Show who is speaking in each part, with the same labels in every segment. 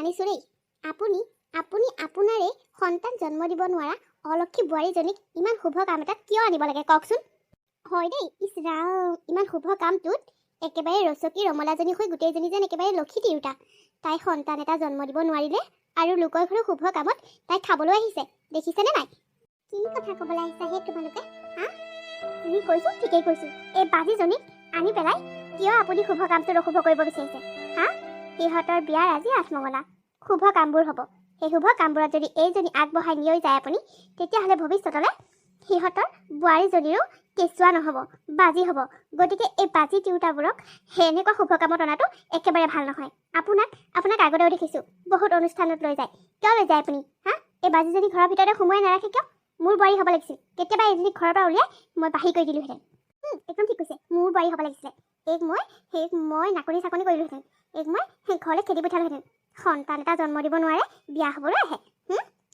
Speaker 1: মানিছো দেই আপুনি আপুনি আপোনাৰে সন্তান জন্ম দিব নোৱাৰা অলক্ষী বোৱাৰীজনীক ইমান শুভ কাম এটাত কিয় আনিব লাগে কওকচোন হয় দেই ইছ ৰাম ইমান শুভ কামটোত একেবাৰে ৰচকী ৰমলাজনী হৈ গোটেইজনী যেন একেবাৰে লক্ষী তিৰোতা তাই সন্তান এটা জন্ম দিব নোৱাৰিলে আৰু লোকৰ ঘৰৰ শুভ কামত তাই খাবলৈ আহিছে দেখিছেনে নাই কি কথা ক'বলৈ আহিছা হে তোমালোকে হা তুমি কৈছো ঠিকেই কৈছো এই বাজীজনীক আনি পেলাই কিয় আপুনি শুভ কামটো অশুভ কৰিব বিচাৰিছে হা সিহঁতৰ বিয়াৰ আজি আঠমঙলা শুভ কামবোৰ হ'ব সেই শুভ কামবোৰত যদি এইজনী আগবঢ়াই নিয়ৈ যায় আপুনি তেতিয়াহ'লে ভৱিষ্যতলৈ সিহঁতৰ বোৱাৰীজনীৰো কেঁচুৱা নহ'ব বাজি হ'ব গতিকে এই বাজি তিৰোতাবোৰক সেনেকুৱা শুভ কামত অনাটো একেবাৰে ভাল নহয় আপোনাক আগতেও দেখিছোঁ বহুত অনুষ্ঠানত লৈ যায় কিয় লৈ যায় আপুনি হা এই বাজিজনী ঘৰৰ ভিতৰতে সোমোৱাই নাৰাখে কিয় মোৰ বোৱাৰী হ'ব লাগিছিল কেতিয়াবা এজনী ঘৰৰ পৰা উলিয়াই মই বাহিৰ কৰি দিলোহেঁতেন একদম ঠিক কৈছে মোৰ বোৱাৰী হ'ব লাগিছিলে মই নাকনি চাকনি কৰিলোহেঁতেন মই ঘৰলৈ খেদি পঠিয়ালোহেঁতেন সন্তান এটা জন্ম দিব নোৱাৰে বিয়া হ'বলৈ আহে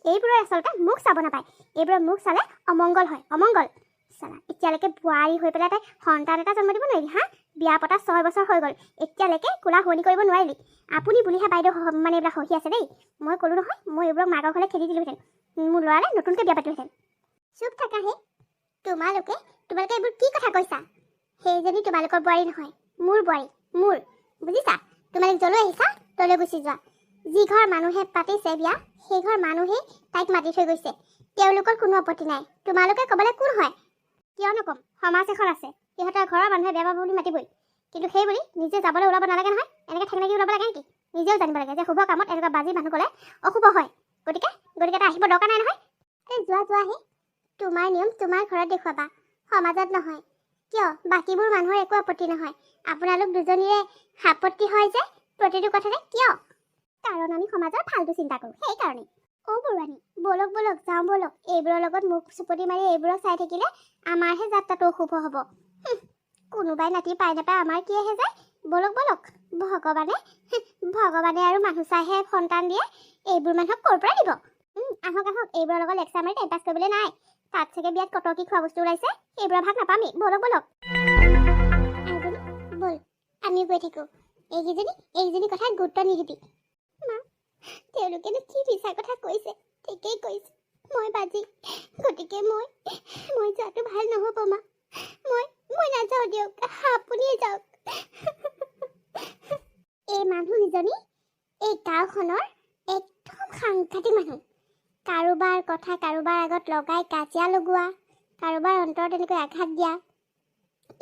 Speaker 1: এইবোৰৰ আচলতে মুখ চাব নাপায় এইবোৰৰ মুখ চালে অমংগল হয় অমংগল চালা এতিয়ালৈকে বোৱাৰী হৈ পেলাই তাই সন্তান এটা জন্ম দিব নোৱাৰিলি হা বিয়া পতা 6 বছৰ হৈ গ'ল এতিয়ালৈকে কোলা শুৱনি কৰিব নোৱাৰিলি আপুনি বুলিহে বাইদেউ মানে এইবিলাক সহি আছে দেই মই ক'লোঁ নহয় মই এইবোৰক মাকৰ ঘৰলৈ খেদি দিলোহেঁতেন মোৰ ল'ৰালে নতুনকৈ বিয়া পাতিলোহেঁতেন চুপ থাকাহে তোমালোকে এইবোৰ কি কথা কৈছা সেইজনী তোমালোকৰ বোৱাৰী নহয় মোৰ বোৱাৰী মোৰ বুজিছা তোমালোক যলৈ আহিছা তলৈ গুচি যোৱা যি ঘৰ মানুহে পাতিছে বিয়া সেই ঘৰ মানুহেই তাইক মাতি থৈ গৈছে তেওঁলোকৰ কোনো আপত্তি নাই তোমালোকে ক'বলৈ কোন হয় কিয় নক'ম সমাজ এখন আছে সিহঁতৰ ঘৰৰ মানুহে বেয়া পাব বুলি মাতিবই কিন্তু সেই বুলি নিজে যাবলৈ ওলাব নালাগে নহয় এনেকৈ ঠেং লাগি ওলাব লাগে নেকি নিজেও জানিব লাগে যে শুভ কামত এনেকুৱা বাজি মানুহ গ'লে অশুভ হয় গতিকে এটা আহিব দৰকাৰ নাই নহয় এই যোৱাহে তোমাৰ নিয়ম তোমাৰ ঘৰত দেখুৱাবা সমাজত নহয় কিয় বাকীবোৰ মানুহৰ একো আপত্তি নহয় আপোনালোক দুজনীৰে আপত্তি হয় যে প্ৰতিটো কথাতে কিয় কাৰণ আমি সমাজৰ ভালটো চিন্তা কৰোঁ সেইকাৰণে বৰুৱানী বলক যাওঁ বলক এইবোৰৰ লগত মুখ চুপতি মাৰি এইবোৰক চাই থাকিলে আমাৰহে যাত্ৰাটো অশুভ হ'ব কোনোবাই নাতি পাই নাপায় আমাৰ কি আহে যায় বলক ভগৱানে আৰু মানুহ চাইহে সন্তান দিয়ে এইবোৰ মানুহক ক'ৰ পৰা দিব আহক এইবোৰৰ লগত লেকচাৰ মাৰি টাইম পাছ কৰিবলৈ নাই তাত চাগে বিয়াত কটকি খোৱা বস্তু ওলাইছে সেইবোৰৰ ভাগ নাপামি বলক বল আমিও গৈ থাকোঁ এইকেইজনী কথাত গুৰুত্ব নিদিবি মা তেওঁলোকেনো কি মিছা কথা কৈছে ঠিকেই কৈছে মই বাজি গতিকে মই যোৱাটো ভাল নহ'ব মা মই নাযাওঁ দিয়ক আপুনিয়ে যাওক এই মানুহজনী এই গাঁওখনৰ একদম সাংঘাতিক মানুহ কাৰোবাৰ কথা কাৰোবাৰ আগত লগাই কাজিয়া লগোৱা কাৰোবাৰ অন্তৰত এনেকৈ আঘাত দিয়া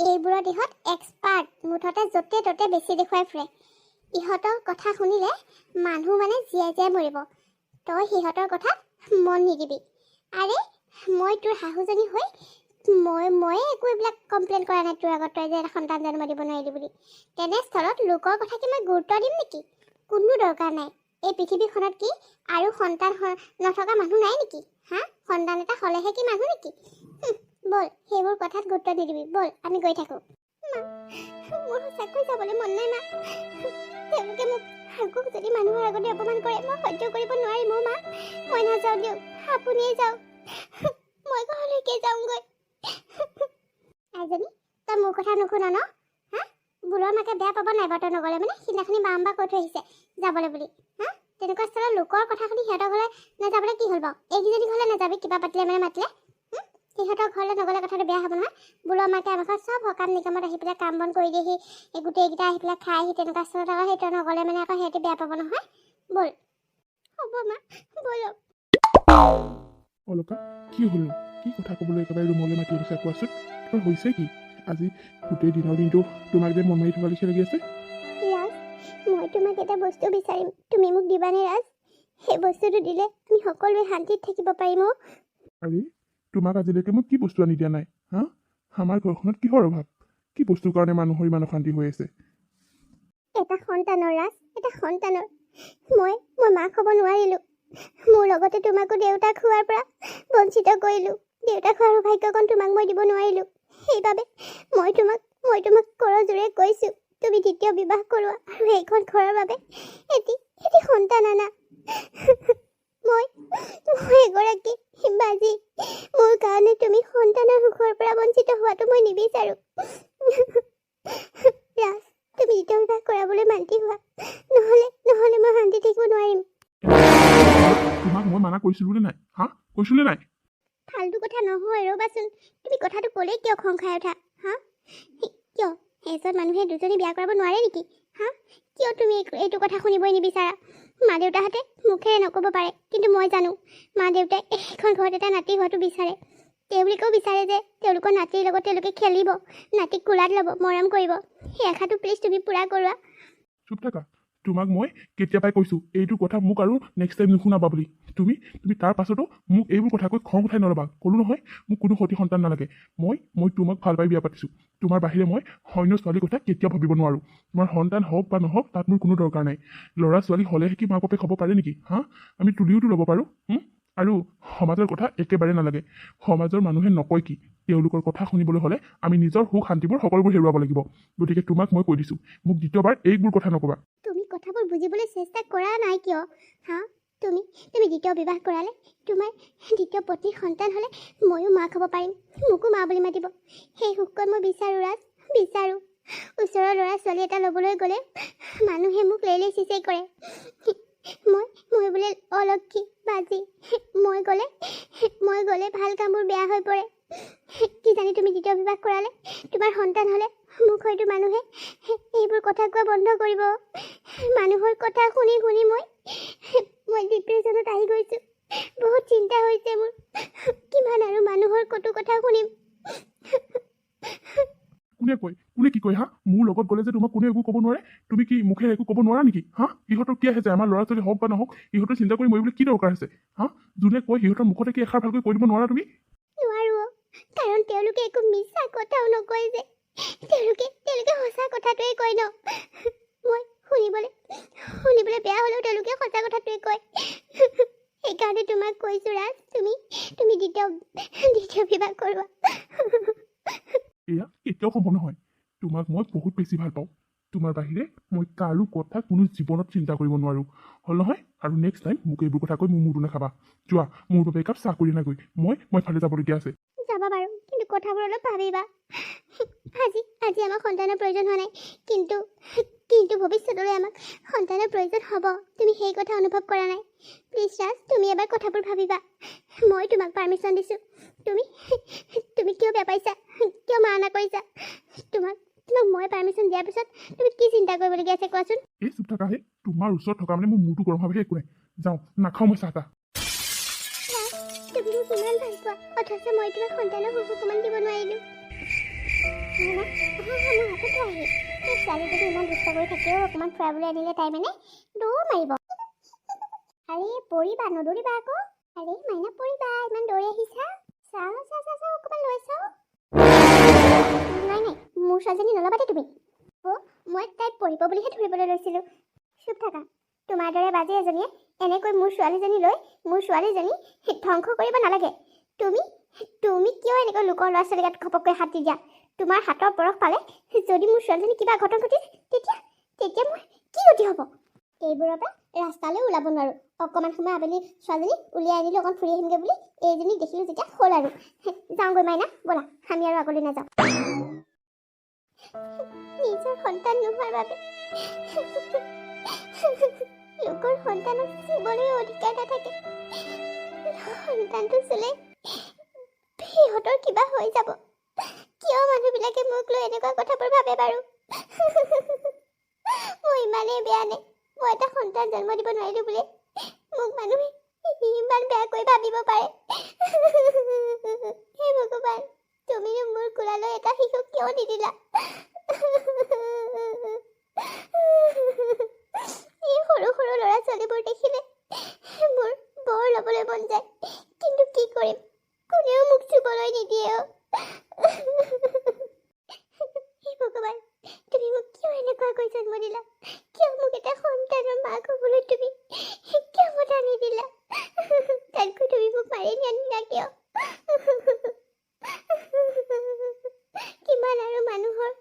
Speaker 1: এইবোৰত ইহঁত এক্সপাৰ্ট মুঠতে য'তে ত'তে বেছি দেখুৱাই ফুৰে ইহঁতৰ কথা শুনিলে মানুহ মানে জীয়াই মৰিব তই সিহঁতৰ কথাত মন নিদিবি আৰে মই তোৰ শাহুজনী হৈ মই একো এইবিলাক কমপ্লেইন কৰা নাই তোৰ আগত তই যে এটা সন্তান জন্ম দিব নোৱাৰিলি বুলি তেনেস্থলত লোকৰ কথা কি মই গুৰুত্ব দিম নেকি কোনো দৰকাৰ নাই এই পৃথিৱীখনত কি আৰু সন্তান নথকা মানুহ নাই নেকি হা সন্তান এটা হ'লেহে কি মানুহ নেকি বল সেইবোৰ কথাত গুৰুত্ব নিদিবি বল আমি গৈ থাকোঁ মোৰ সঁচাকৈ যাবলৈ মন নাই মা তেওঁলোকে মোক আকৌ যদি মানুহৰ আগতে অপমান কৰে মই সহ্য কৰিব নোৱাৰিম মা মই নাযাওঁ দিয়ক আপুনিয়ে যাওক মই ঘৰলৈকে যাওঁগৈ আইজনী তই মোৰ কথা নুশুন ন হা বুঢ়ৰ মাকে বেয়া পাব নাই বাৰু তই নগ'লে মানে সিদিনাখনি বাম্বা কৈ থৈ আহিছে যাবলৈ বুলি হা তেনেকুৱা স্থলত লোকৰ কথা শুনি সিহঁতৰ ঘৰলৈ নাযাবলৈ কি হ'ল বাৰু এইকেইজনী ঘৰলৈ নাযাবি কিবা পাতিলে মানে মাতিলে সিহঁতৰ ঘৰলৈ নগ'লে কথাটো বেয়া হ'ব নহয় বুঢ়ৰ মাকে আমাৰ ঘৰত চব সকাম নিকামত আহি পেলাই কাম বন কৰি দিয়েহি এই গোটেইকেইটা আহি পেলাই খাই আহি তেনেকুৱা স্থলত আকৌ সেইটো নগ'লে মানে আকৌ সিহঁতে বেয়া পাব নহয় ব'ল হ'ব মা ব'লক
Speaker 2: অলকা কি হ'ল কি কথা ক'বলৈ একেবাৰে ৰুমলৈ মাতি আহিছা কোৱাচোন তোমাৰ হৈছে কি আজি গোটেই দিনৰ দিনটো তোমাক যে মন মাৰি থকা লিখি লাগি আছে
Speaker 1: ৰাজ মই তোমাক এটা বস্তু বিচাৰিম তুমি মোক দিবানে ৰাজ সেই বস্তুটো দিলে আমি সকলোৱে শান্তিত থাকিব পাৰিম
Speaker 2: আৰে তোমাক আজিলৈকে মই কি বস্তু আনি দিয়া নাই হা আমাৰ ঘৰখনত কিহৰ অভাৱ কি বস্তুৰ কাৰণে মানুহৰ ইমান অশান্তি হৈ আছে
Speaker 1: এটা সন্তানৰ ৰাজ এটা সন্তানৰ মই মাক হ'ব নোৱাৰিলোঁ মোৰ লগতে তোমাকো দেউতাক খোৱাৰ পৰা বঞ্চিত কৰিলোঁ দেউতাক খোৱাৰ সৌভাগ্যকণ তোমাক মই দিব নোৱাৰিলোঁ সেইবাবে মই তোমাক কৰজোৰে কৈছোঁ তুমি দ্বিতীয় বিবাহ কৰোৱা আৰু এইখন ঘৰৰ বাবে এটি সন্তান আনা মই এগৰাকী বাজি মোৰ কাৰণে তুমি সন্তানৰ সুখৰ পৰা বঞ্চিত হোৱাটো মই নিবিচাৰোঁ ৰাজ তুমি দ্বিতীয় বিবাহ কৰাবলৈ মান্তি হোৱা নহ'লে মই শান্তি থাকিব নোৱাৰিম
Speaker 2: কৈছিলো নে নাই হা কৈছো নে নাই
Speaker 1: ফাল্টু কথা নহয় ৰ'বাচোন তুমি কথাটো ক'লেই কিয় খং খাই উঠা হা কিয় এজন মানুহে দুজনী বিয়া কৰাব নোৱাৰে নেকি হা কিয় তুমি এইটো কথা শুনিবই নিবিচাৰা মা দেউতাহঁতে মুখেৰে নক'ব পাৰে কিন্তু মই জানো মা দেউতাই এখন ঘৰত এটা নাতি হোৱাটো বিচাৰে তেওঁলোকেও বিচাৰে যে তেওঁলোকৰ নাতিৰ লগত তেওঁলোকে খেলিব নাতিক কোলাত ল'ব মৰম কৰিব সেই আশাটো প্লিজ তুমি পূৰা কৰোৱা
Speaker 2: চুপ থাকা তোমাক মই কেতিয়াবাই কৈছো এইটো কথা মোক আৰু নেক্সট টাইম নুশুনাবা বুলি তুমি তুমি তাৰ পাছতো মোক এইবোৰ কথা কৈ খং উঠাই নল'বা ক'লো নহয় মোক কোনো সতি সন্তান নালাগে মই তোমাক ভাল পাই বিয়া পাতিছোঁ তোমাৰ বাহিৰে মই অন্য ছোৱালীৰ কথা কেতিয়াও ভাবিব নোৱাৰোঁ তোমাৰ সন্তান হওক বা নহওক তাত মোৰ কোনো দৰকাৰ নাই ল'ৰা ছোৱালী হ'লেহে কি মাক বাপেক হ'ব পাৰে নেকি হা আমি তুলিওতো ল'ব পাৰোঁ আৰু সমাজৰ কথা একেবাৰে নালাগে সমাজৰ মানুহে নকয় কি তেওঁলোকৰ কথা শুনিবলৈ হ'লে আমি নিজৰ সুখ শান্তিবোৰ সকলোবোৰ হেৰুৱাব লাগিব গতিকে তোমাক মই কৈ দিছোঁ মোক দ্বিতীয়বাৰ এইবোৰ কথা নক'বা
Speaker 1: তুমি কথাবোৰ বুজিবলৈ চেষ্টা কৰা নাই কিয় হা তুমি দ্বিতীয় বিবাহ কৰালে তোমাৰ দ্বিতীয় পত্নীৰ সন্তান হ'লে ময়ো মাক হ'ব পাৰিম মোকো মা বুলি মাতিব সেই সুখকণ মই বিচাৰোঁ ৰাজ বিচাৰোঁ ওচৰৰ ল'ৰা ছোৱালী এটা ল'বলৈ গ'লে মানুহে মোক লেইলেই চিচেই কৰে মই বোলে অলক্ষী বাজি মই গ'লে ভাল কামবোৰ বেয়া হৈ পৰে কিজানি তুমি দ্বিতীয় বিবাহ কৰালে তোমাৰ সন্তান হ'লে মোক হয়তো মানুহে এইবোৰ কথা কোৱা বন্ধ কৰিব মানুহৰ কথা শুনি শুনি মই ডিপ্ৰেশ্যনত আহি গৈছোঁ বহুত চিন্তা হৈছে মোৰ কিমান আৰু মানুহৰ কটু কথা শুনিম
Speaker 2: কোনে কি কয় হা মোৰ লগত গ'লে যে তোমাক কোনে একো ক'ব নোৱাৰে তুমি কি মুখে একো ক'ব নোৱাৰা নেকি হা ইহঁতৰ কি আছে আমাৰ ল'ৰা ছোৱালী হওক বা নহওক ইহঁতৰ চিন্তা কৰি মৰিবলৈ কি দৰকাৰ আছে হা যোনে কয় সিহঁতৰ মুখতে কি এষাৰ ভালকৈ কৈ দিব নোৱাৰা তুমি
Speaker 1: নোৱাৰো কাৰণ তেওঁলোকে একো মিছা কথাও নকয় যে তেওঁলোকে সঁচা কথাটোৱে কয় ন মই শুনিবলৈ বেয়া হ'লেও তেওঁলোকে সঁচা কথাটোৱে কয় সেইকাৰণে তোমাক কৈছোঁ ৰাজ তুমি দ্বিতীয় বিবাহ কৰোৱা
Speaker 2: এয়া কেতিয়াও সম্ভৱ নহয় তোমাক মই বহুত বেছি ভাল পাওঁ তোমাৰ বাহিৰে মই কাৰো কথা কোনো জীৱনত চিন্তা কৰিব নোৱাৰোঁ হ'ল নহয় আৰু নেক্সট টাইম মোক এইবোৰ কথা কৈ মোৰ মূৰটো নাখাবা যোৱা মোৰ বাবে একাপ চাহ কৰি নাগৈ মই ফালে যাবলগীয়া আছে
Speaker 1: যাবা বাৰু কিন্তু কথাবোৰ অলপ ভাবিবা আজি আমাক সন্তানৰ প্ৰয়োজন হোৱা নাই কিন্তু ভৱিষ্যতলৈ আমাক সন্তানৰ প্ৰয়োজন হ'ব তুমি সেই কথা অনুভৱ কৰা নাই প্লিজ ৰাজ তুমি এবাৰ কথাবোৰ ভাবিবা মই তোমাক পাৰ্মিশ্যন দিছোঁ তুমি কিয় বেয়া পাইছা কিয় মানা কৰিছা তোমাক মই পাৰ্মিশ্যন দিয়াৰ পিছত তুমি কি চিন্তা কৰিবলগীয়া আছে কোৱাচোন
Speaker 2: এই চুপ থাকাহে তোমাৰ ওচৰত থকা মানে মোৰ মূৰটো গৰম হ'বহে একো নাই যাওঁ নাখাওঁ মই চাহ তাহ
Speaker 1: তুমি মোক ইমান ভাল পোৱা অথচ মই তোমাক সন্তানৰ সুখ অকণমান দিব নোৱাৰিলোঁ মোৰ হাততে আহি এই ছোৱালী যদি ইমান দুষ্ট কৰি থাকেও অকণমান ফুৰাবলৈ আনিলে তাই মানে দৌৰ মাৰিব আৰে পৰিবা নদৌৰিবা আকৌ আৰে মাইনা পৰিবা ইমান দৌৰি আহিছা চাওঁ অকণমান লৈ চাওঁ নাই মোৰ ছোৱালীজনী নল'বা দেই তুমি মই তাইক পঢ়িব বুলিহে ধৰিবলৈ লৈছিলোঁ চুপ থাকা তোমাৰ দৰে বাজে এজনীয়ে এনেকৈ মোৰ ছোৱালীজনী ধ্বংস কৰিব নালাগে তুমি কিয় এনেকৈ লোকৰ ল'ৰা ছোৱালী গাত ঘপককৈ হাত দি দিয়া তোমাৰ হাতৰ বৰফ পালে যদি মোৰ ছোৱালীজনী কিবা ঘটন ঘটে তেতিয়া মোৰ কি গতি হ'ব এইবোৰৰ পৰা ৰাস্তালৈ ওলাব নোৱাৰোঁ অকণমান সময় আবেলি ছোৱালীজনী উলিয়াই আনিলোঁ অকণ ফুৰি আহিমগৈ বুলি এইজনীক দেখিলোঁ যেতিয়া হ'ল আৰু যাওঁগৈ মাইনা ব'লা আমি আৰু আগলৈ নাযাওঁ নিজৰ সন্তান নোহোৱাৰ বাবে লোকৰ সন্তানক চুবলৈ অধিকাৰ নাথাকে সন্তানটো চুলে সিহঁতৰ কিবা হৈ যাব কিয় মানুহবিলাকে মোক লৈ এনেকুৱা কথাবোৰ ভাবে বাৰু মই ইমানেই বেয়া নে মই এটা সন্তান জন্ম দিব নোৱাৰিলোঁ বুলি মোক মানুহে ইমান বেয়াকৈ ভাবিব পাৰে হে ভগৱান তুমিও মোৰ কোলালৈ এটা শিশুক কিয় নিদিলা এই সৰু ল'ৰা ছোৱালীবোৰ দেখিলে মোৰ বৰ ল'বলৈ মন যায় কিন্তু কি কৰিম কোনেও মোক চুবলৈ নিদিয়ে হে ভগৱান তুমি মোক কিয় এনেকুৱাকৈ জন্ম দিলা কিয় মোক এটা সন্তানৰ মাক হ'বলৈ তুমি কিয় মতা নিদিলা তাতকৈ তুমি মোক মাৰি নিয়ানিলা কিয় কিমান আৰু মানুহৰ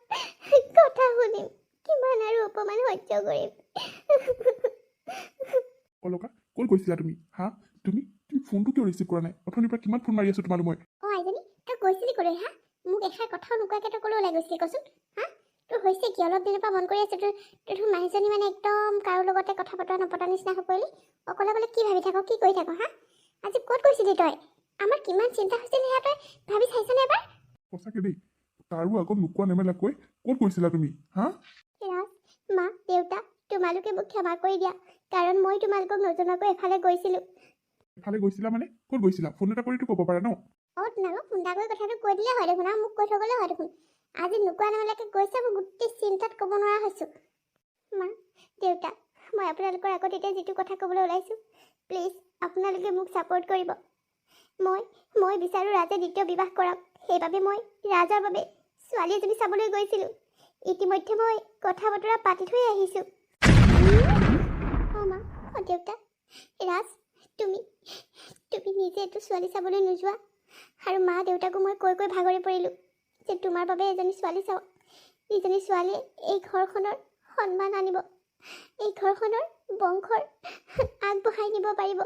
Speaker 1: কথা শুনিম কিমান আৰু অপমান সহ্য কৰিম
Speaker 2: অলকা ক'ত গৈছিলা তুমি হা তুমি ফোনটো কিয় ৰিচিভ কৰা নাই অথনিৰ পৰা কিমান ফোন মাৰি আছোঁ তোমালৈ মই
Speaker 1: আইজনী তই গৈছিলি ক'লৈ হা মোক এষাৰ কথাও নোকোৱাকৈ তই ক'লৈ ওলাই গৈছিলি কচোন হা তোৰ হৈছে কি অলপ দিনৰ পৰা মন কৰি আছে তোৰ মাহীজনী মানে একদম কাৰো লগতে কথা বতৰা নপতা নিচিনা হৈ পৰিলি অকলে কি ভাবি থাক কি কৰি থাক হা আজি ক'ত গৈছিলি তই? আমাৰ কিমান চিন্তা হৈছিল সেয়া তই ভাবি চাইছনে এবাৰ?
Speaker 2: সঁচাকে দেই, তাৰো আগত নোকোৱা নেমেলাকৈ ক'ত গৈছিলা তুমি হা?
Speaker 1: ৰাজ, মা, দেউতা, তোমালোকে মোক ক্ষমা কৰি দিয়া, কাৰণ মই তোমালোকক নজনাকৈ এফালে গৈছিলোঁ।
Speaker 2: এফালে গৈছিলা মানে ক'ত গৈছিলা? ফোন এটা কৰিতো ক'ব পাৰা ন?
Speaker 1: তোমালোকক ফোন এটা কৰি কথাটো কৈ দিলে হয় দেখোন, আৰু মোক কৈ থৈ গ'লে হয় দেখোন। আজি নোকোৱা নেমেলাকৈ গৈছে, মই গোটেই চিন্তাত ক'ব নোৱাৰা হৈছোঁ। মা, দেউতা, মই আপোনালোকৰ আগত এতিয়া যিটো কথা ক'বলৈ ওলাইছোঁ, প্লিজ আপোনালোকে মোক ছাপোৰ্ট কৰিব। মই বিচাৰোঁ ৰাজে দ্বিতীয় বিবাহ কৰক। সেইবাবে মই ৰাজৰ বাবে ছোৱালী এজনী চাবলৈ গৈছিলোঁ। ইতিমধ্যে মই কথা বতৰা পাতি থৈ আহিছোঁ। মা, দেউতা, ৰাজ, তুমি নিজে এইটো ছোৱালী চাবলৈ নোযোৱা। আৰু মা দেউতাকো মই কৈ ভাগৰি পৰিলোঁ যে তোমাৰ বাবে এজনী ছোৱালী চাওক। যিজনী ছোৱালীয়ে এই ঘৰখনৰ সন্মান আনিব, এই ঘৰখনৰ বংশৰ আগবঢ়াই নিব পাৰিব।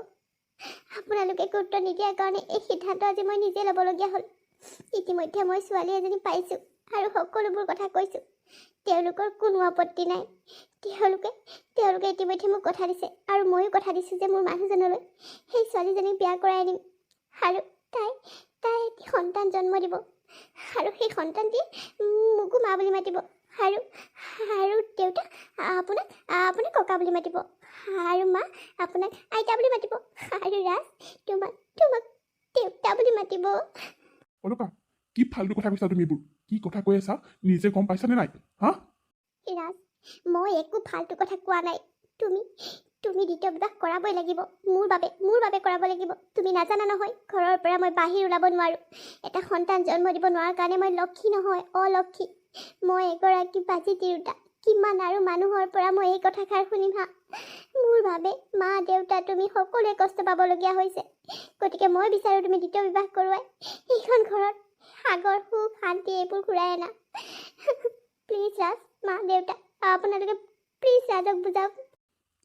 Speaker 1: আপোনালোকে গুৰুত্ব নিদিয়াৰ কাৰণে এই সিদ্ধান্ত আজি মই নিজে ল'বলগীয়া হ'ল। ইতিমধ্যে মই ছোৱালী এজনী পাইছোঁ আৰু সকলোবোৰ কথা কৈছোঁ। তেওঁলোকৰ কোনো আপত্তি নাই। তেওঁলোকে ইতিমধ্যে মোক কথা দিছে, আৰু ময়ো কথা দিছোঁ যে মোৰ মানুহজনলৈ সেই ছোৱালীজনীক বিয়া কৰাই আনিম। আৰু তাই এটি সন্তান জন্ম দিব, আৰু সেই সন্তানটিয়ে মোকো মা বুলি মাতিব, আৰু দেউতা আপোনাক ককা বুলি মাতিব, আৰু মা আপোনাক আইতা বুলি মাতিব, আৰু ৰাজ তোমাক দেউতা বুলি মাতিব।
Speaker 2: অলকা, কি ফাল্টু কথা কৈছা তুমি? এইবোৰ কি কথা কৈ আছা? নিজে গম পাইছানে নাই হা?
Speaker 1: ৰাজ, মই একো ফাল্টু কথা কোৱা নাই। তুমি দ্বিতীয় বিবাহ কৰাবই লাগিব। মোৰ বাবে কৰাব লাগিব। তুমি নাজানা নহয়, ঘৰৰ পৰা মই বাহিৰ ওলাব নোৱাৰোঁ। এটা সন্তান জন্ম দিব নোৱাৰাৰ কাৰণে মই লক্ষী নহয়, অলক্ষী। মই এগৰাকী বাজি তিৰোতা। কিমান আৰু মানুহৰ পৰা মই এই কথাষাৰ শুনিম হা? মোৰ বাবে মা দেউতা তুমি সকলোৱে কষ্ট পাবলগীয়া হৈছে। গতিকে মই বিচাৰোঁ তুমি দ্বিতীয় বিবাহ কৰোৱাই এইখন ঘৰত সাগৰ সুখ শান্তি এইবোৰ ঘূৰাই আনা। প্লিজ ৰাজ, মা দেউতা, আপোনালোকে প্লিজ ৰাজক বুজাওক।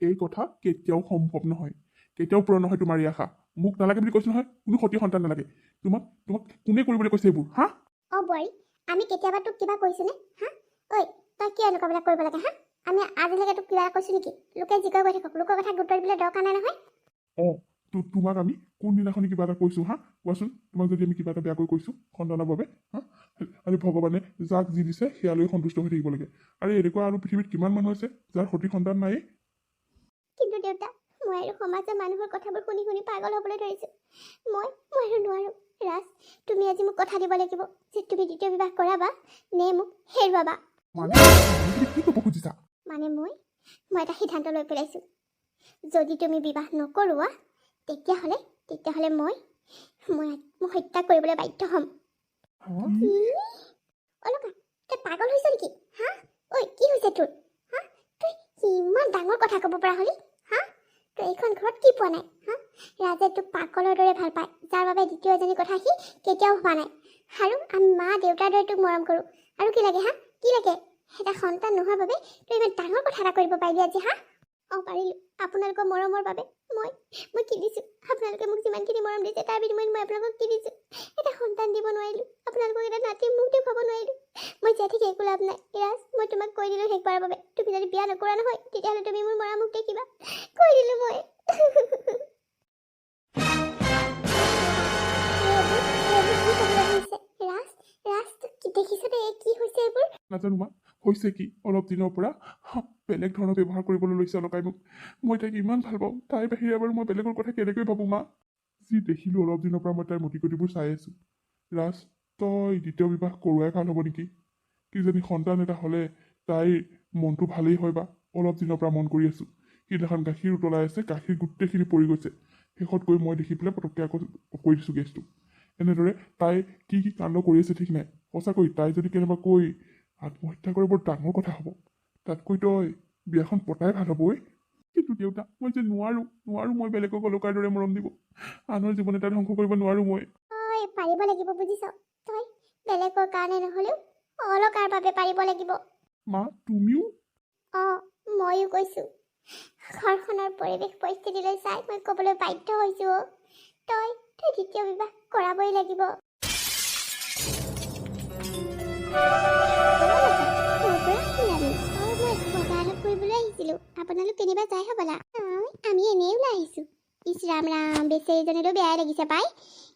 Speaker 2: এই কথা কেতিয়াও সম্ভৱ নহয়, কেতিয়াও পূৰণ নহয় তোমাৰ এই আশা। মোক নালাগে বুলি কৈছোঁ নহয়, কোনো সতীয় সন্তান নালাগে। তোমাক কোনে কৰিবলৈ কৈছে এইবোৰ হা?
Speaker 1: বোৱাৰী, আমি কেতিয়াবা তোক কিবা কৈছোনে হা? ঐ, তই কিয় এনেকুৱাবিলাক কৰিব লাগে হা? আমি আজিলৈকে তোক কিবা কৈছোঁ নেকি? লোকে যি কৈ থাকক, লোকৰ কথা গুৰুত্ব দিবলৈ দৰকাৰ নাই নহয়।
Speaker 2: তোমাক আমি কোনদিনাখনি কিবা এটা কৈছোঁ হা? কোৱাচোন, তোমাক যদি আমি কিবা এটা বেয়াকৈ কৈছোঁ সন্তানৰ বাবে হা? আৰু ভগৱানে যাক যি দিছে সেয়ালৈ সন্তুষ্ট হৈ থাকিব লাগে। আৰু এনেকুৱা আৰু পৃথিৱীত কিমান মানুহ আছে যাৰ সতি সন্তান নায়েই?
Speaker 1: কিন্তু দেউতা, মই আৰু সমাজৰ মানুহৰ কথাবোৰ শুনি পাগল হ'বলৈ ধৰিছোঁ। মই আৰু নোৱাৰোঁ। ৰাজ, তুমি আজি মোক কথা দিব লাগিব যে তুমি দ্বিতীয় বিবাহ কৰাবা নে মোক হেৰুৱাবা।
Speaker 2: মানে তুমি কি ক'ব খুজিছা?
Speaker 1: মানে মই এটা সিদ্ধান্ত লৈ পেলাইছোঁ। যদি তুমি বিবাহ নকৰোৱা তেতিয়াহ'লে মই হত্যা কৰিবলৈ বাধ্য হ'ম। অলকা, তই পাগল হৈছ নেকি হা? ঐ, কি হৈছে তোৰ হা? তই ইমান ডাঙৰ কথা ক'ব পৰা হ'লি হা? তই এইখন ঘৰত কি পোৱা নাই হা? ৰাজে তোক পাগলৰ দৰে ভাল পায়, যাৰ বাবে দ্বিতীয় এজনী কথা সি কেতিয়াও ভবা নাই। আৰু আমি মা দেউতাৰ দৰে তোক মৰম কৰোঁ। আৰু কি লাগে হা? কি লাগে? এটা সন্তান নোহোৱাৰ বাবে তই ইমান ডাঙৰ কথা এটা কৰিব পাৰিলি আজি হা? পাৰিলোঁ। আপোনালোকৰ মৰমৰ বাবে মই কি দিছোঁ? আপোনালোকে মোক যিমানখিনি মৰম দিছে তাৰ বিনিময়ত মই আপোনালোকক কি দিছোঁ? এটা সন্তান দিব নোৱাৰিলোঁ, আপোনালোকক এটা নাতি মুখ দেখুৱাব নোৱাৰিলোঁ। মই জীয়াই থাকি একো লাভ নাই। ৰাজ, মই তোমাক কৈ দিলোঁ শেষবাৰৰ বাবে, তুমি যদি বিয়া নকৰা নহয় তেতিয়াহ'লে তুমি মোৰ মৰা মুখ দেখিবা। কৈ দিলোঁ মই।
Speaker 2: নাজানো মা, হৈছে কি অলপ দিনৰ পৰা বেলেগ ধৰণৰ ব্যৱহাৰ কৰিবলৈ লৈছে অলকাই মোক। মই তাইক ইমান ভাল পাওঁ, তাইৰ বাহিৰে বাৰু মই বেলেগৰ কথা কেনেকৈ ভাবোঁ মা? যি দেখিলোঁ অলপ দিনৰ পৰা মই তাইৰ মতিগতিবোৰ চাই আছোঁ। ৰাজ, তই দ্বিতীয় বিবাহ কৰোৱাই ভাল হ'ব নেকি? কিজানি সন্তান এটা হ'লে তাইৰ মনটো ভালেই হয় বা। অলপ দিনৰ পৰা মন কৰি আছোঁ। সিদিনাখন গাখীৰ উতলাই আছে, গাখীৰ গোটেইখিনি পৰি গৈছে। শেষত গৈ মই দেখি পেলাই পটককৈ আকৌ কৰি দিছোঁ গেছটো। এনেদৰে তাই কি কাণ্ড কৰি আছে ঠিক নাই। সঁচাকৈ তাই যদি কেনেবাকৈ আত্মহত্যা কৰে বৰ ডাঙৰ কথা হ'ব। তাতকৈ তই বিয়াখন পতাই ভাল হ'ব। কিন্তু দেউতা, মই যে নোৱাৰোঁ মই বেলেগক অলকাৰ দৰে মৰম দিব। আনৰ জীৱন এটা ধ্বংস কৰিব নোৱাৰোঁ মই।
Speaker 1: পাৰিব লাগিব, বুজিছ? তই বেলেগৰ কাৰণে নহ'লেও অলকাৰ বাবে পাৰিব লাগিব।
Speaker 2: মা, তুমিও?
Speaker 1: ময়ো কৈছোঁ। ঘৰখনৰ পৰিৱেশ পৰিস্থিতিলৈ চাই মই ক'বলৈ বাধ্য হৈছোঁ। তই দ্বিতীয় বিবাহ কৰাবই লাগিব। মই বজাৰত ফুৰিবলৈ আহিছিলোঁ। আপোনালোক কেনিবা যায় হ'বলা? আমি এনেই ওলাই আহিছোঁ। ইছ ৰাম ৰাম, বেচেৰীজনীতো বেয়াই লাগিছে পাই।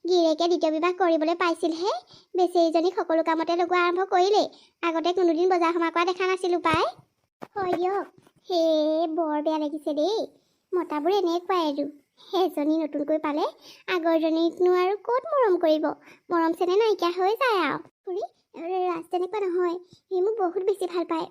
Speaker 1: গিৰিয়েকে দ্বিতীয় বিবাহ কৰিবলৈ পাইছিলহে, বেচেৰীজনীক সকলো কামতে লগোৱা আৰম্ভ কৰিলেই। আগতে কোনোদিন বজাৰ সমাৰ কৰা দেখা নাছিলোঁ পাই। হয় দিয়ক, বৰ বেয়া লাগিছে দেই। মতাবোৰ এনেকুৱাই আৰু, এজনী নতুনকৈ পালে আগৰজনীকনো আৰু ক'ত মৰম কৰিব, মৰম চেনেহ নাইকিয়া হৈ যায় আৰু। খুৰী, ৰাজ তেনেকুৱা নহয়, সি মোক বহুত বেছি ভাল পায়।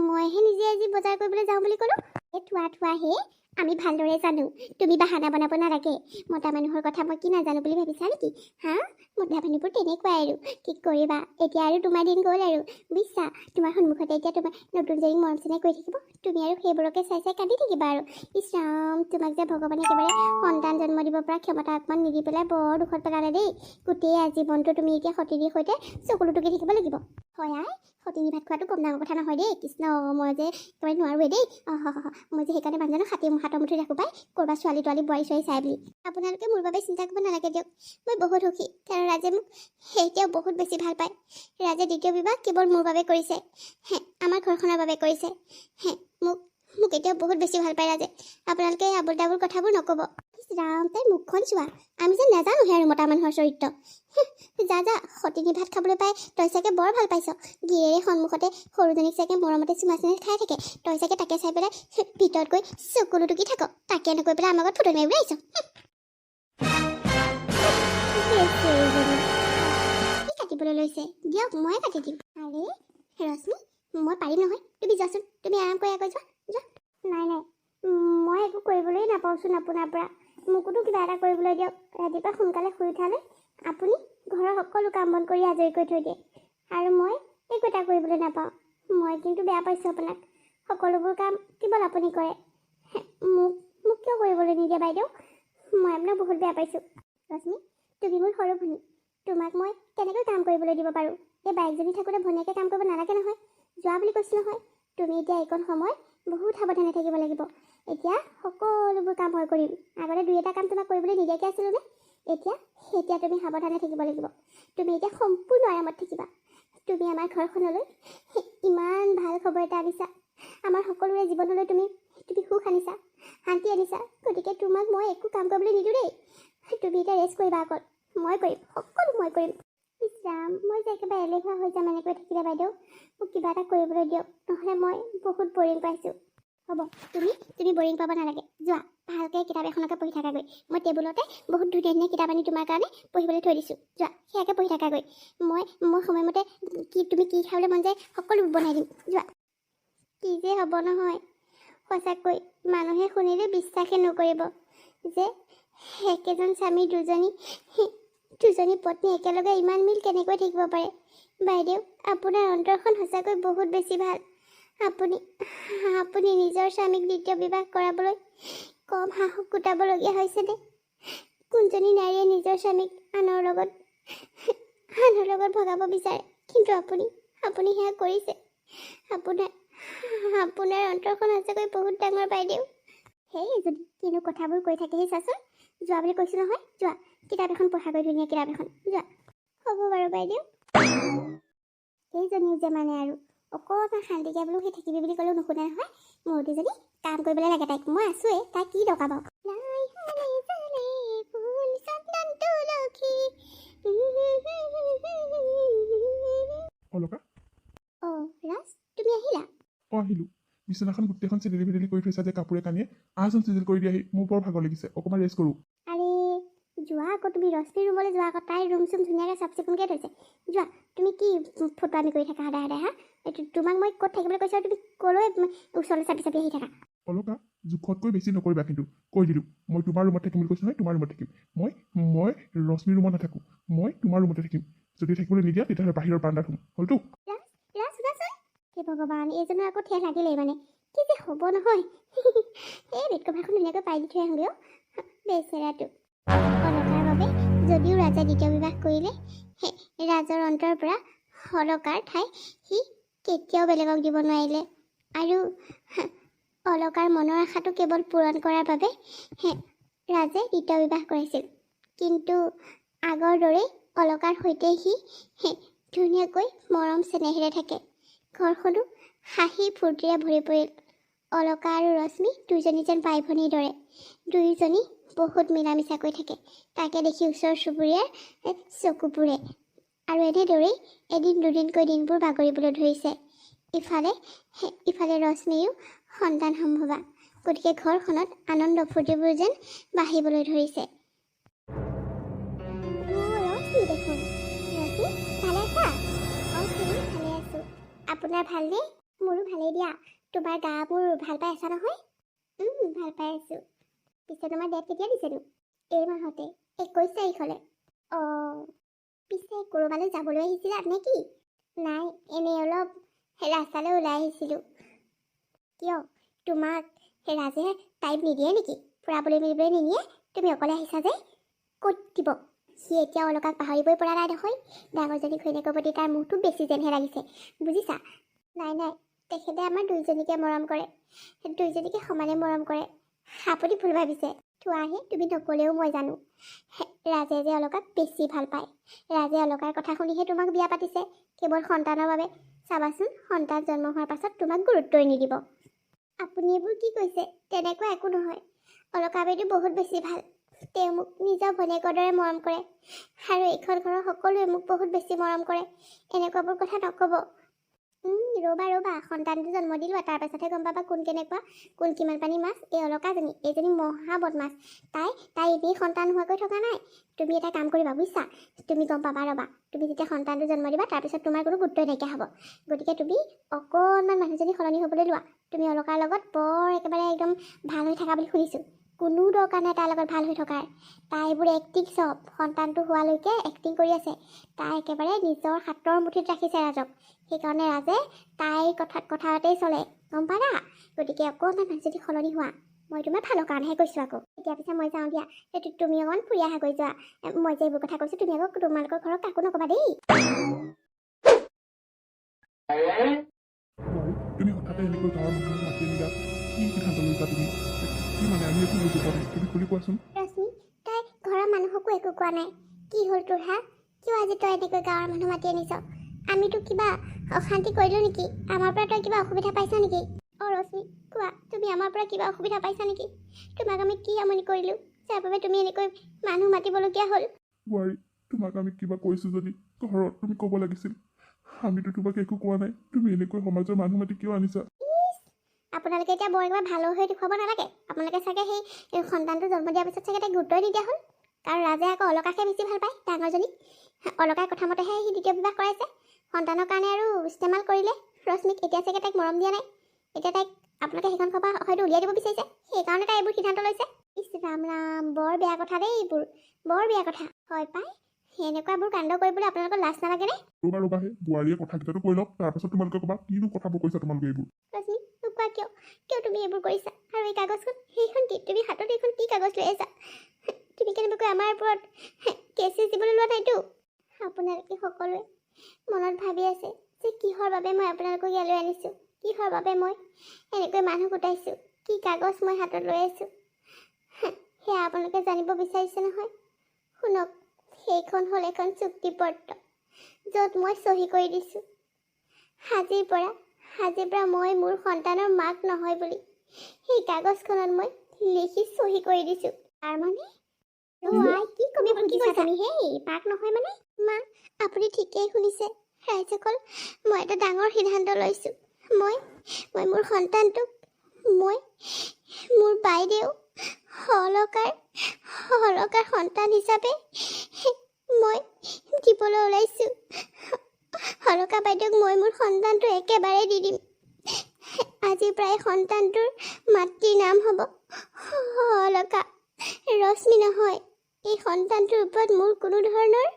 Speaker 1: মইহে নিজে আজি বজাৰ কৰিবলৈ যাওঁ বুলি ক'লোঁ। থোৱা হে, আমি ভালদৰে জানো তুমি বাহানা বনাব নালাগে। মতা মানুহৰ কথা মই কি নাজানো বুলি ভাবিছা নেকি? হা, মতা মানুহবোৰ তেনেকুৱাই আৰু, কি কৰিবা। এতিয়া আৰু তোমাৰ দিন গ'ল আৰু বুজিছা। তোমাৰ সন্মুখতে এতিয়া তোমাৰ নতুনজনীক মৰম চেনেহ কৰি থাকিব, তুমি আৰু সেইবোৰকে চাই চাই কান্দি থাকিবা আৰু। ইছ ৰাম, তোমাক যে ভগৱানে একেবাৰে সন্তান জন্ম দিব পৰা ক্ষমতা অকণমান নিদি পেলাই বৰ দুখত পেলালে দেই। গোটেই আজীৱনটো তুমি এতিয়া সতিনীৰ সৈতে চকুলো টুকি থাকিব লাগিব। হয় আই, সতিনী ভাত খোৱাটো কম ডাঙৰ কথা নহয় দেই। কৃষ্ণ, মই যে একেবাৰে নোৱাৰোৱেই দেই। মই যে সেইকাৰণে মানুহজনক হাতৰ মুঠি ৰাখোঁ পাই, ক'ৰবাত ছোৱালী তোৱালী বোৱাৰী ছোৱালী চাই বুলি। আপোনালোকে মোৰ বাবে চিন্তা কৰিব নালাগে দিয়ক, মই বহুত সুখী। কাৰণ ৰাজে মোক এতিয়াও বহুত বেছি ভাল পায়। ৰাজে দ্বিতীয় বিবাহ কেৱল মোৰ বাবে কৰিছে, আমাৰ ঘৰখনৰ বাবে কৰিছে। মোক এতিয়াও বহুত বেছি ভাল পায় ৰাজে। আপোনালোকে এই আবোল তাবোল কথাবোৰ নক'ব। ৰাম, তাই মুখখন চোৱা, আমি যে নাজানোহে আৰু মতা মানুহৰ চৰিত্ৰ। যা সতিনী ভাত খাবলৈ পাই তই চাগে বৰ ভাল পাইছ। গিৰিয়েৰে সন্মুখতে সৰুজনীক চাগে মৰমতে চুমা চেনেহ খাই থাকে, তই চাগে তাকে চাই পেলাই ভিতৰত গৈ চকুলো টুকি থাক। তাকে নকৈ পেলাই আমাৰ ঘৰত ফুটনি মাৰিবলৈ আহিছ। কি কাটিবলৈ লৈছে? দিয়ক, ময়ে কাটি দিম। আৰে ৰশ্মি, মই পাৰিম নহয়, তুমি যোৱাচোন, তুমি আৰাম কৰি আকৌ যোৱা। নাই, মই একো কৰিবলৈ নাপাওঁচোন আপোনাৰ পৰা। মোকোতো কিবা এটা কৰিবলৈ দিয়ক। ৰাতিপুৱা সোনকালে শুই উঠালে আপুনি ঘৰৰ সকলো কাম বন কৰি আজৰি কৰি থৈ দিয়ে, আৰু মই একো এটা কৰিবলৈ নাপাওঁ। মই কিন্তু বেয়া পাইছোঁ আপোনাক। সকলোবোৰ কাম কেৱল আপুনি কৰে। মোক কিয় কৰিবলৈ নিদিয়ে বাইদেউ? মই আপোনাক বহুত বেয়া পাইছোঁ। ৰশ্মি, তুমি মোৰ সৰু ভনী, তোমাক মই কেনেকৈ কাম কৰিবলৈ দিব পাৰোঁ? এই বাইকজনী থাকোঁতে ভনীয়েকে কাম কৰিব নালাগে নহয়। যোৱা বুলি কৈছোঁ নহয়। তুমি এতিয়া এইকণ সময় বহুত সাৱধানে থাকিব লাগিব। এতিয়া সকলোবোৰ কাম মই কৰিম। আগতে দুই এটা কাম তোমাক কৰিবলৈ নিদিয়াকৈ আছিলোঁ নে? এতিয়া তুমি সাৱধানে থাকিব লাগিব। তুমি এতিয়া সম্পূৰ্ণ আৰামত থাকিবা। তুমি আমাৰ ঘৰখনলৈ ইমান ভাল খবৰ এটা আনিছা। আমাৰ সকলোৰে জীৱনলৈ তুমি সুখ আনিছা, শান্তি আনিছা। গতিকে তোমাক মই একো কাম কৰিবলৈ নিদিওঁ দেই। তুমি এতিয়া ৰেষ্ট কৰিবা অকল। মই কৰিম, সকলো মই কৰিম। যাম, মই যে একেবাৰে এলেহুৱা হৈ যাম এনেকৈ থাকিলে বাইদেউ। মোক কিবা এটা কৰিবলৈ দিয়ক, নহ'লে মই বহুত বৰিং পাইছোঁ। হ'ব, তুমি বৰিং পাব নালাগে। যোৱা, ভালকৈ কিতাপ এখনকে পঢ়ি থাকাগৈ। মই টেবুলতে বহুত ধুনীয়া কিতাপ আনি তোমাৰ কাৰণে পঢ়িবলৈ থৈ দিছোঁ। যোৱা, সেয়াকে পঢ়ি থাকাগৈ। মই সময়মতে তুমি কি খাবলৈ মন যায় সকলো বনাই দিম। যোৱা। কি যে হ'ব নহয়, সঁচাকৈ মানুহে শুনিলে বিশ্বাসে নকৰিব যে একেজন স্বামী দুজনী পত্নী একেলগে ইমান মিল কেনেকৈ থাকিব পাৰে। বাইদেউ, আপোনাৰ অন্তৰখন সঁচাকৈ বহুত বেছি ভাল। আপুনি নিজৰ স্বামীক দ্বিতীয় বিবাহ কৰাবলৈ কম সাহস গোটাবলগীয়া হৈছেনে? কোনজনী নাৰীয়ে নিজৰ স্বামীক আনৰ লগত ভগাব বিচাৰে, কিন্তু আপুনি সেয়া কৰিছে। আপোনাৰ অন্তৰখন সঁচাকৈ বহুত ডাঙৰ বাইদেউ। সেই যদি কিনো কথাবোৰ কৈ থাকেহি চাচোন। যোৱা বুলি কৈছোঁ নহয়, যোৱা, কিতাপ এখন পঢ়াগৈ, ধুনীয়া কিতাপ এখন। যোৱা। হ'ব বাৰু বাইদেউ। এইজনীও যে মানে আৰু অকণমান শান্তিকে বোলো সেই থাকিবি বুলি ক'লেও নুশুনে নহয়। মূৰ্তিজনী কাম কৰিবলৈ লাগে তাইক। মই আছোৱেই, তাইক কি দৰকাৰ বাৰু।
Speaker 2: অলকা,
Speaker 1: ৰাজ, তুমি আহিলা?
Speaker 2: আহিলোঁ। বিচনাখন গোটেইখন চিদিলি ভিদিলি কৰি থৈছা যে কাপোৰে কানিয়ে। আহচোন চিজিল কৰি দিয়াহি, মোৰ বৰ ভাগৰ লাগিছে, অকণমান ৰেষ্ট কৰোঁ।
Speaker 1: আৰে যোৱা আকৌ, তুমি ৰশ্মিৰ ৰুমলৈ যোৱা আকৌ। তাইৰ ৰুম চুম ধুনীয়াকৈ চাফ চিকুণকৈ থৈছে। যোৱা, তুমি কি ফটোৱামি কৰি থাকা সদায় হা? তোমাক মই ক'ত থাকিবলৈ কৈছোঁ আৰু তুমি ক'লৈ ওচৰলৈ চাপি আহি থাকা?
Speaker 2: অলকা, জোখতকৈ বেছি নকৰিবা কিন্তু, কৈ দিলোঁ। মই তোমাৰ ৰুমত থাকিম বুলি কৈছোঁ নহয়, তোমাৰ ৰুমত থাকিম। মই ৰশ্মিৰ ৰুমত নাথাকোঁ, মই তোমাৰ ৰুমতে থাকিম। যদি থাকিবলৈ নিদিয়া তেতিয়াহ'লে বাহিৰৰ বাৰান্দাত শুম, হ'লতো?
Speaker 1: ৰাজ, শুনাচোন। হে ভগৱান, এইজনৰ আকৌ ঠেহ লাগিলেই মানে। কি যে হ'ব নহয়। এই বেড কভাৰখন ধুনীয়াকৈ পাৰি দি থৈ আহোঁগৈ। বেচেৰাটো। অলকাৰ বাবে যদিও ৰাজে দ্বিতীয় বিবাহ কৰিলে, ৰাজৰ অন্তৰ পৰা অলকাৰ ঠাই সি কেতিয়াও বেলেগক দিব নোৱাৰিলে। আৰু অলকাৰ মনৰ আশাটো কেৱল পূৰণ কৰাৰ বাবে ৰাজে দ্বিতীয় বিবাহ কৰিছিল। কিন্তু আগৰ দৰেই অলকাৰ সৈতে সি ধুনীয়াকৈ মৰম চেনেহেৰে থাকে। ঘৰখনো হাঁহি ফূৰ্তিৰে ভৰি পৰিল। অলকা আৰু ৰশ্মি দুইজনী যেন বাই ভনীৰ দৰে। দুয়োজনী বহুত মিলামিচা কৰি থাকে। তাকে দেখি ওচৰ চুবুৰীয়াৰ চকু পুৰে। আৰু এনেদৰেই এদিন দুদিনকৈ দিনবোৰ বাগৰিবলৈ ধৰিছে। ইফালে ৰশ্মিও সন্তান সম্ভৱা। গতিকে ঘৰখনত আনন্দ ফূৰ্তিবোৰ যেন বাঢ়িবলৈ ধৰিছে। ৰশ্মি দেখোন। ৰশ্মি, ভালে আছা? খুৰী, ভালে আছোঁ। আপোনাৰ ভালনে? মোৰো ভালেই দিয়া। তোমাৰ গাবোৰ ভাল পাই আছা নহয়? ভাল পাই আছোঁ। পিছে তোমাৰ ডেট কেতিয়া দিছেনো? এই মাহতে 21 তাৰিখলৈ। অঁ, পিছে ক'ৰবালৈ যাবলৈ আহিছিলা নে কি? নাই, এনেই অলপ ৰাস্তালৈ ওলাই আহিছিলোঁ। কিয়, তোমাক ৰাজে টাইম নিদিয়ে নেকি? ফুৰাবলৈ মেলিবলৈ নিনিয়ে? তুমি অকলে আহিছা যে? ক'ত দিব? সি এতিয়া অলকাক পাহৰিবই পৰা নাই নহয়। ডাঙৰজনী ঘৈণীয়েকৰ প্ৰতি তাৰ মোহটো বেছি যেনহে লাগিছে, বুজিছা? নাই, তেখেতে আমাৰ দুইজনীকে মৰম কৰে। দুইজনীকে সমানে মৰম কৰে। আপুনি ভুল ভাবিছে। থোৱাহে, তুমি নক'লেও মই জানো। ৰাজে যে অলকাক বেছি ভাল পায়। ৰাজে অলকাৰ কথা শুনিহে তোমাক বিয়া পাতিছে, কেৱল সন্তানৰ বাবে। চাবাচোন, সন্তান জন্ম হোৱাৰ পাছত তোমাক গুৰুত্বই নিদিব। আপুনি এইবোৰ কি কৈছে? তেনেকুৱা একো নহয়। অলকা বাইদেউ বহুত বেছি ভাল। তেওঁ মোক নিজৰ ভনীয়েকৰ দৰে মৰম কৰে। আৰু এইখন ঘৰৰ সকলোৱে মোক বহুত বেছি মৰম কৰে। এনেকুৱাবোৰ কথা নক'ব। ৰ'বা, সন্তানটো জন্ম দিলোঁ, তাৰ পাছতহে গম পাবা কোন কেনেকুৱা, কোন কিমান পানী মাছ। এই অলকাজনী, এইজনী মহা বদমাছ। তাই এনেই সন্তান হোৱাকৈ থকা নাই। তুমি এটা কাম কৰিবা, বুজিছা? তুমি গম পাবা, ৰ'বা। তুমি যেতিয়া সন্তানটো জন্ম দিবা, তাৰপিছত তোমাৰ কোনো গুৰুত্বই নাইকিয়া হ'ব। গতিকে তুমি অকণমান মানুহজনী সলনি হ'বলৈ লোৱা। তুমি অলকাৰ লগত বৰ একেবাৰে একদম ভাল হৈ থাকা বুলি শুনিছোঁ। কোনো দৰকাৰ নাই তাইৰ লগত ভাল হৈ থকাৰ। তাই এইবোৰ এক্টিং চব। সন্তানটো হোৱালৈকে এক্টিং কৰি আছে। তাই একেবাৰে নিজৰ হাতৰ মুঠিত ৰাখিছে ৰাজক। সেইকাৰণে ৰাজে তাইৰ কথাতেই চলে, গম পালা? গতিকে অকণমান মানুহজনী সলনি হোৱা। মই তোমাৰ ভালৰ কাৰণেহে কৈছোঁ আকৌ। এতিয়া পিছে মই যাওঁ দিয়া। তুমি অকণ ফুৰি আহাগৈ যোৱা। মই যে এইবোৰ কথা কৈছোঁ, তুমি আকৌ তোমালোকৰ ঘৰত কাকো নক'বা দেই।
Speaker 2: তুমি হঠাতে এনেকৈ গাঁৱৰ মানুহক মাতি আনিলা, কি সিদ্ধান্ত লৈছা তুমি? কি মানে আমি একো বুজি পোৱা নাই, তুমি খুলি কোৱাচোন।
Speaker 1: ৰশ্মি, তাই ঘৰৰ মানুহকো একো কোৱা নাই। কি হ'ল তোৰ হা? কিয় আজি তই এনেকৈ গাঁৱৰ মানুহ মাতি আনিছ? আমিতো কিবা অশান্তি কৰিলোঁ নেকি? আমাৰ পৰা তই কিবা অসুবিধা পাইছ নেকি? অঁ ৰশ্মি, কোৱা, তুমি আমাৰ পৰা কিবা অসুবিধা পাইছা নেকি? তোমাক আমি কি আমনি কৰিলোঁ, যাৰ বাবে তুমি এনেকৈ মানুহ মাতিবলগীয়া হ'ল?
Speaker 2: বোৱাৰী, তোমাক আমি কিবা কৈছোঁ যদি ঘৰত তুমি ক'ব লাগিছিল। আমিতো তোমাক একো কোৱা নাই। তুমি এনেকৈ সমাজৰ মানুহ মাতি কিয় আনিছা?
Speaker 1: আপোনালোকে এতিয়া বৰ একেবাৰে ভাল হৈ দেখুৱাব নালাগে। আপোনালোকে চাগে সেই সন্তানটো জন্ম দিয়াৰ পিছত চাগে তাইক গুৰুত্বই নিদিয়া হ'ল। কাৰণ ৰাজে আকৌ অলকাকহে বেছি ভাল পায়, ডাঙৰজনী। অলকাৰ কথা মতেহে সি দ্বিতীয় বিবাহ কৰাইছে। সন্তানৰ কাৰণে আৰু ইস্তেমাল কৰিলে ৰশ্মিক। এতিয়া চাগে তাইক মৰম দিয়া নাই। এতিয়া তাইক আপোনালোকে সেইখন ঘৰৰ পৰা হয়তো উলিয়াই দিব বিচাৰিছে। সেইকাৰণে তাই এইবোৰ সিদ্ধান্ত লৈছে। ইছ ৰাম, বৰ বেয়া কথা দেই এইবোৰ, বৰ বেয়া কথা। হয় পাই, এনেকুৱাবোৰ কাণ্ড কৰিবলৈ আপোনালোকৰ লাজ নালাগেনে?
Speaker 2: ৰ'বাহে, বোৱাৰীয়ে কথাকেইটাতো কৈ লওক, তাৰপাছত তোমালোকে ক'বা কিনো কথাবোৰ কৈছা তোমালোকে এইবোৰ।
Speaker 1: ৰশ্মি, কোৱা কিয় তুমি এইবোৰ কৰিছা? আৰু এই কাগজখন, সেইখন কি? তুমি হাতত এইখন কি কাগজ লৈ আছা? তুমি কেনেবাকৈ আমাৰ ওপৰত কেছ দিবলৈ লোৱা নাইতো? আপোনালোকে সকলোৱে মনত ভাবি আছে যে কিহৰ বাবে মই আপোনালোকক ইয়ালৈ আনিছোঁ, কিহৰ বাবে মই এনেকৈ মানুহ গোটাইছোঁ, কি কাগজ মই হাতত লৈ আছোঁ। সেয়া আপোনালোকে জানিব বিচাৰিছে নহয়? শুনক, সেইখন হ'ল এখন চুক্তিপত্ৰ, য'ত মই চহী কৰি দিছোঁ। আজিৰ পৰা মই মোৰ সন্তানৰ মাক নহয় বুলি সেই কাগজখনত মই লিখি চহী কৰি দিছোঁ। তাৰমানে কি কবি বুজিছা তুমি? হেই, মাক নহয় মানে? মা, আপুনি ঠিকেই শুনিছে ৰাইজসকল। মই এটা ডাঙৰ সিদ্ধান্ত লৈছোঁ। মই মোৰ সন্তানটোক মোৰ বাইদেউ অলকাৰ সন্তান হিচাপে মই দিবলৈ ওলাইছোঁ। অলকা বাইদেউক মই মোৰ সন্তানটো একেবাৰে দি দিম। আজিৰ পৰাই সন্তানটোৰ মাতৃৰ নাম হ'ব অলকা, ৰশ্মি নহয়। এই সন্তানটোৰ ওপৰত মোৰ কোনো ধৰণৰ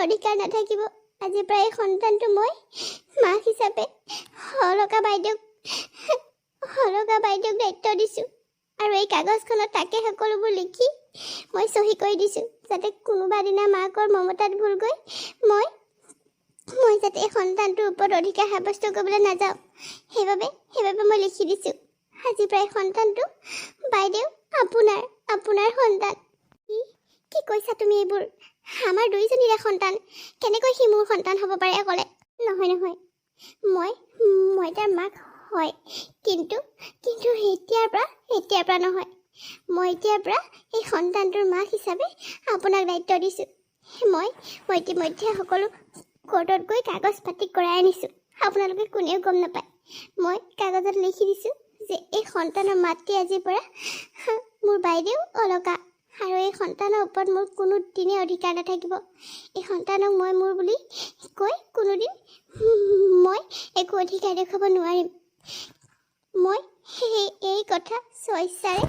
Speaker 1: অধিকাৰ নাথাকিব। আজিৰ পৰা এই সন্তানটো মই মাক হিচাপে অলকা বাইদেউক দায়িত্ব দিছোঁ। আৰু এই কাগজখনত তাকে সকলোবোৰ লিখি মই চহী কৰি দিছোঁ, যাতে কোনোবা দিনা মাকৰ মমতাত ভুল গৈ মই যাতে এই সন্তানটোৰ ওপৰত অধিকাৰ সাব্যস্ত কৰিবলৈ নাযাওঁ। সেইবাবে মই লিখি দিছোঁ, আজিৰ পৰা এই সন্তানটো বাইদেউ আপোনাৰ সন্তান। কি কৈছা তুমি এইবোৰ? আমাৰ দুইজনীৰে সন্তান, কেনেকৈ সি মোৰ সন্তান হ'ব পাৰে ক'লে? নহয়, মই তাৰ মাক হয়, কিন্তু এতিয়াৰ পৰা নহয়। মই এতিয়াৰ পৰা এই সন্তানটোৰ মাক হিচাপে আপোনাক দায়িত্ব দিছোঁ। মই ইতিমধ্যে সকলো কোৰ্টত গৈ কাগজ পাতি কৰাই আনিছোঁ। আপোনালোকে কোনেও গম নাপায়। মই কাগজত লিখি দিছোঁ যে এই সন্তানৰ মাতৃ আজিৰ পৰা মোৰ বাইদেউ অলকা, আৰু এই সন্তানৰ ওপৰত মোৰ কোনো দিনে অধিকাৰ নাথাকিব। এই সন্তানক মই মোৰ বুলি কৈ কোনোদিন মই একো অধিকাৰ দেখুৱাব নোৱাৰিম। মই এই কথা স্বেচ্ছাৰে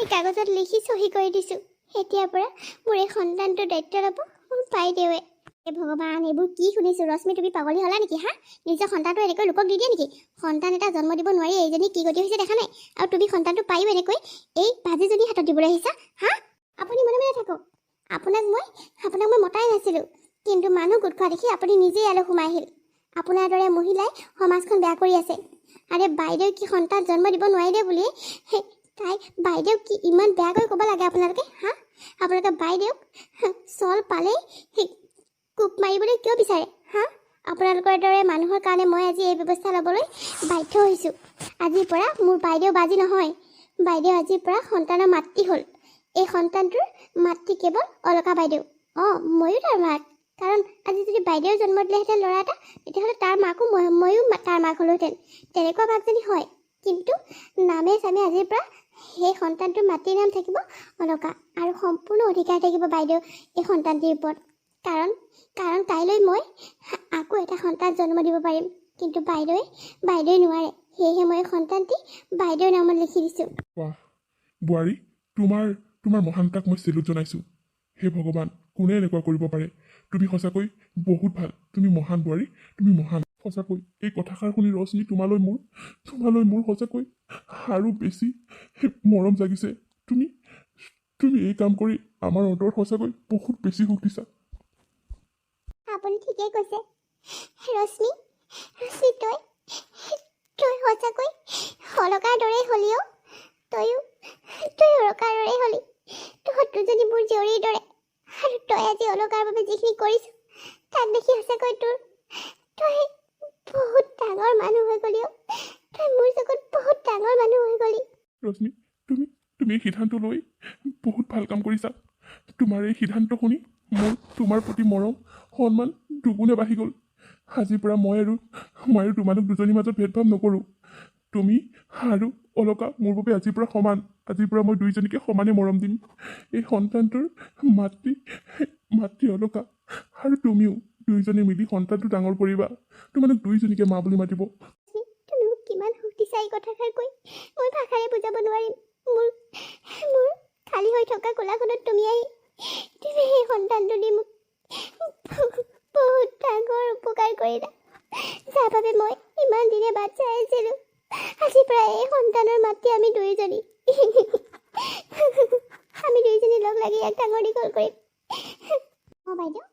Speaker 1: এই কাগজত লিখি চহী কৰি দিছোঁ। এতিয়াৰ পৰা মোৰ এই সন্তানটোৰ দায়িত্ব ল'ব মোৰ বাইদেৱে। ভগৱান, এইবোৰ কি শুনিছোঁ? ৰশ্মি, তুমি পাগলী হ'লা নেকি? নিজৰ সন্তানটো এনেকৈ লোকক দি দিয়ে নেকি? সন্তান এটা জন্ম দিব নোৱাৰি এইজনী কি গতি হৈছে দেখা নাই? আৰু তুমি সন্তানটো পায়ো এনেকৈ এই ভাজিজনীৰ হাতত দিবলৈ আহিছা? আপুনি মনে মনে থাকক। আপোনাক মই মতাই নাছিলোঁ, কিন্তু মানুহ গোট খোৱা দেখি আপুনি নিজেই ইয়ালৈ সোমাই আহিল। আপোনাৰ দৰে মহিলাই সমাজখন বেয়া কৰি আছে। আৰে বাইদেউ কি সন্তান জন্ম দিব নোৱাৰিলে বুলি তাই বাইদেউক কি ইমান বেয়াকৈ ক'ব লাগে আপোনালোকে? আপোনালোকে বাইদেউক চল পালেই কোপ মাৰিবলৈ কিয় বিচাৰে? আপোনালোকৰ দৰে মানুহৰ কাৰণে মই আজি এই ব্যৱস্থা ল'বলৈ বাধ্য হৈছোঁ। আজিৰ পৰা মোৰ বাইদেউ বাজি নহয়, বাইদেউ আজিৰ পৰা সন্তানৰ মাতৃ হ'ল। এই সন্তানটোৰ মাতৃ কেৱল অলকা বাইদেউ। ময়ো তাৰ মাক। কাৰণ আজি যদি বাইদেউ জন্ম দিলেহেঁতেন ল'ৰা এটা, তেতিয়াহ'লে তাৰ মাকো ময়ো তাৰ মাক হ'লোহেঁতেন। তেনেকুৱা ভাগজনী হয়। কিন্তু নামে চামে আজিৰ পৰা সেই সন্তানটোৰ মাতৃৰ নাম থাকিব অলকা, আৰু সম্পূৰ্ণ অধিকাৰ থাকিব বাইদেউ এই সন্তানটিৰ ওপৰত। কাৰণ কাইলৈ মই আকৌ এটা সন্তান জন্ম দিব পাৰিম, কিন্তু বাইদেৱে নোৱাৰে। সেয়েহে মই এই সন্তানটি বাইদেউৰ নামত লিখি দিছোঁ।
Speaker 2: বাহ বোৱাৰী, তোমাৰ মহানতাক মই চেলুট জনাইছোঁ। হে ভগৱান, কোনে এনেকুৱা কৰিব পাৰে? তুমি সঁচাকৈ বহুত ভাল। তুমি মহান বোৱাৰী, তুমি মহান। সঁচাকৈ এই কথাষাৰ শুনি ৰশ্মি, তোমালৈ মোৰ সঁচাকৈ আৰু বেছি মৰম জাগিছে। তুমি এই কাম কৰি আমাৰ অন্তৰত সঁচাকৈ বহুত বেছি সুখ দিছা।
Speaker 1: আপুনি ঠিকেই কৈছে ৰশ্মি, তই সঁচাকৈ অলকাৰ দৰেই হলিও, তই অলকাৰ দৰেই হলি। তোৰ যদি মোৰ জীয়ৰীৰ দৰে, আৰু তই আজি অলকাৰ বাবে যিখিনি কৰিছ তাক দেখি সঁচাকৈ তই বহুত ডাঙৰ মানুহ হৈ গলি। তই মোৰ চকুত বহুত ডাঙৰ মানুহ হৈ গলি।
Speaker 2: ৰশ্মি, তুমি এই সিদ্ধান্ত লৈ বহুত ভাল কাম কৰিছা। তোমাৰ এই সিদ্ধান্ত শুনি মোৰ তোমাৰ প্ৰতি মৰম সন্মান দুগুণে বাঢ়ি গ'ল। আজিৰ পৰা মই আৰু তোমালোক দুজনীৰ মাজত ভেদভাৱ নকৰোঁ। তুমি আৰু অলকা মোৰ বাবে আজিৰ পৰা সমান। আজিৰ পৰা মই দুইজনীকে সমানে মৰম দিম। এই সন্তানটোৰ মাতৃ অলকা, আৰু তুমিও দুইজনী মিলি সন্তানটো ডাঙৰ কৰিবা। তোমালোক দুইজনীকে মা বুলি মাতিব।
Speaker 1: তুমি মোক কিমান সুখ দিছা এই কথাষাৰ কৈ মই ভাষাৰে বুজাব নোৱাৰিম। মোৰ খালী হৈ থকা কোলাখনত তুমি সেই সন্তানটো দি মোক বহুত ডাঙৰ উপকাৰ কৰিলা, যাৰ বাবে মই ইমান দিনে বাট চাই আছিলোঁ। আজিৰ পৰা এই সন্তানৰ মাতৃ আমি দুইজনী লগ লাগি ইয়াক ডাঙৰ দীঘল কৰিম। বাইদেউ,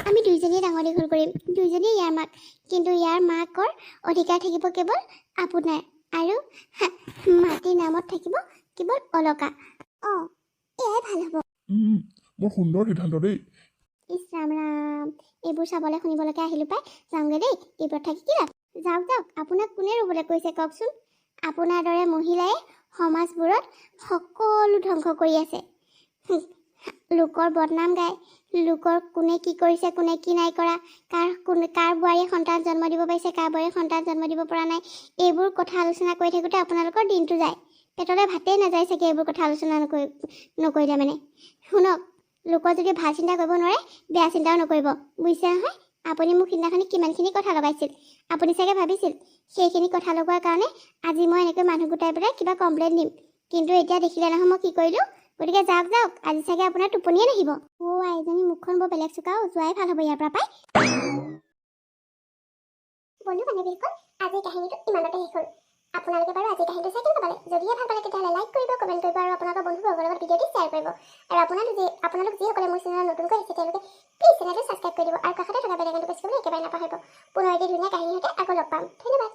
Speaker 1: আমি দুইজনীয়ে ডাঙৰ দীঘল কৰিম, দুইজনীয়ে ইয়াৰ মাক। কিন্তু ইয়াৰ মাকৰ অধিকাৰ থাকিব কেৱল আপোনাৰ, আৰু মাতৃৰ নামত থাকিব কেৱল অলকা। এয়াই ভাল হ'ব।
Speaker 2: বৰ সুন্দৰ সিদ্ধান্ত দেই।
Speaker 1: ইছ ৰাম ৰাম, এইবোৰ চাবলৈ শুনিবলৈকে আহিলোঁ পাই। যাওঁগৈ দেই, এইবোৰ থাকি কি লাভ? যাওক, আপোনাক কোনে ৰ'বলৈ কৈছে কওকচোন? আপোনাৰ দৰে মহিলাই সমাজবোৰত সকলো ধ্বংস কৰি আছে। লোকৰ বদনাম গায়, লোকৰ কোনে কি কৰিছে, কোনে কি নাই কৰা, কাৰ বোৱাৰীয়ে সন্তান জন্ম দিব পাৰিছে, কাৰ বোৱাৰীয়ে সন্তান জন্ম দিব পৰা নাই, এইবোৰ কথা আলোচনা কৰি থাকোঁতে আপোনালোকৰ দিনটো যায়। পেটলৈ ভাতেই নাযায় চাগে এইবোৰ কথা আলোচনা নকৰিলে মানে। শুনক, লোকৰ যদি ভাল চিন্তা কৰিব নোৱাৰে, বেয়া চিন্তাও নকৰিব, বুজিছে নহয়? আপুনি মোক সিদিনাখনি কিমানখিনি কথা লগাইছিল। আপুনি চাগে ভাবিছিল সেইখিনি কথা লগোৱাৰ কাৰণে আজি মই এনেকৈ মানুহ গোটাই পেলাই কিবা কমপ্লেইন দিম। কিন্তু এতিয়া দেখিলে নহয় মই কি কৰিলোঁ। গতিকে যাওক, আজি চাগে আপোনাৰ টোপনিয়ে নাহিব। আইজনী মুখখন বৰ বেলেগ চোকাও, যোৱাই ভাল হ'ব ইয়াৰ পৰা পাই। বন্ধু বান্ধৱীসকল, আজিৰ কাহিনীটো ইমানতে শেষ হ'ল। আপোনালোকে বাৰু আজিৰ কাহিনীটো চাই কেনেকুৱা পালে? যদিহে ভাল পালে তেতিয়াহ'লে লাইক কৰিব, কমেণ্ট কৰিব, আৰু আপোনালোকৰ বন্ধুবৰ্গৰ লগত ভিডিঅ'টি শ্বেয়াৰ কৰিব। আৰু আপোনালোক যিসকলে মোৰ চেনেলত নতুনকৈ আহিছে তেওঁলোকে প্লিজ চেনেলটো ছাবস্ক্ৰাইব কৰি দিব, আৰু কাষতে থকা বেল আইকনটো প্ৰেছ কৰিবলৈ একেবাৰে নাপাহৰিব। পুনৰ এটি ধুনীয়া কাহিনীৰ সৈতে আকৌ লগ পাম। ধন্যবাদ।